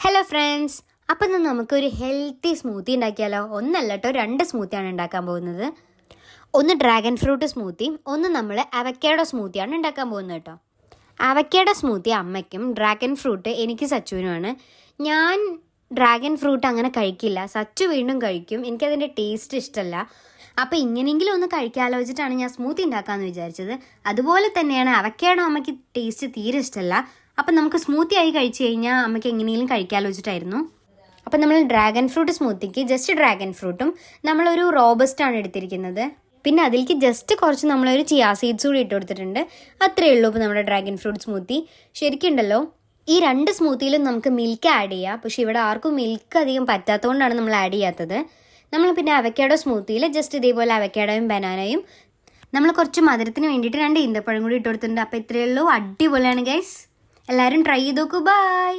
Hello friends, അപ്പം ഇന്ന് നമുക്കൊരു ഹെൽത്തി സ്മൂത്തി ഉണ്ടാക്കിയാലോ? ഒന്നല്ല കേട്ടോ, 2 സ്മൂത്തിയാണ് ഉണ്ടാക്കാൻ പോകുന്നത്. ഒന്ന് ഡ്രാഗൺ ഫ്രൂട്ട് സ്മൂത്തി, ഒന്ന് നമ്മൾ അവക്കാഡോ സ്മൂത്തിയാണ് ഉണ്ടാക്കാൻ പോകുന്നത് കേട്ടോ. അവക്കാഡോ സ്മൂത്തി അമ്മയ്ക്കും ഡ്രാഗൺ ഫ്രൂട്ട് എനിക്ക് സച്ചുവിനുമാണ്. ഞാൻ ഡ്രാഗൺ ഫ്രൂട്ട് അങ്ങനെ കഴിക്കില്ല, സച്ചു വീണ്ടും കഴിക്കും. എനിക്കതിൻ്റെ ടേസ്റ്റ് ഇഷ്ടമല്ല. അപ്പോൾ ഇങ്ങനെയെങ്കിലും ഒന്ന് കഴിക്കാലോചിച്ചിട്ടാണ് ഞാൻ സ്മൂത്തി ഉണ്ടാക്കാമെന്ന് വിചാരിച്ചത്. അതുപോലെ തന്നെയാണ് അവക്കാഡോ അമ്മയ്ക്ക് ടേസ്റ്റ് തീരെ ഇഷ്ടമല്ല. അപ്പം നമുക്ക് സ്മൂത്തി ആയി കഴിച്ച് കഴിഞ്ഞാൽ അമ്മയ്ക്ക് എങ്ങനെയെങ്കിലും കഴിക്കാലോചിച്ചിട്ടായിരുന്നു. അപ്പം നമ്മൾ ഡ്രാഗൺ ഫ്രൂട്ട് സ്മൂത്തിക്ക് ജസ്റ്റ് ഡ്രാഗൺ ഫ്രൂട്ടും നമ്മളൊരു റോബസ്റ്റാണ് എടുത്തിരിക്കുന്നത്. പിന്നെ അതിലേക്ക് ജസ്റ്റ് കുറച്ച് നമ്മളൊരു ചിയാ സീഡ്സ് കൂടി ഇട്ട് കൊടുത്തിട്ടുണ്ട്. അത്രയേ ഉള്ളൂ ഇപ്പോൾ നമ്മുടെ ഡ്രാഗൺ ഫ്രൂട്ട് സ്മൂത്തി. ശരിക്കുണ്ടല്ലോ, ഈ 2 സ്മൂത്തിയിലും നമുക്ക് മിൽക്ക് ആഡ് ചെയ്യാം. പക്ഷേ ഇവിടെ ആർക്കും മിൽക്ക് അധികം പറ്റാത്തതുകൊണ്ടാണ് നമ്മൾ ആഡ് ചെയ്യാത്തത്. നമ്മൾ പിന്നെ അവക്കാഡോ സ്മൂത്തിയിൽ ജസ്റ്റ് ഇതേപോലെ അവക്കാഡോയും ബനാനയും നമ്മൾ കുറച്ച് മധുരത്തിന് വേണ്ടിയിട്ട് 2 ഈന്തപ്പഴം കൂടി ഇട്ട് കൊടുത്തിട്ടുണ്ട്. അപ്പോൾ ഇത്രയേ ഉള്ളൂ. അടിപൊളിയാണ് ഗൈസ്. എല്ലാവരും ട്രൈ ചെയ്ത് നോക്കൂ. ബൈ.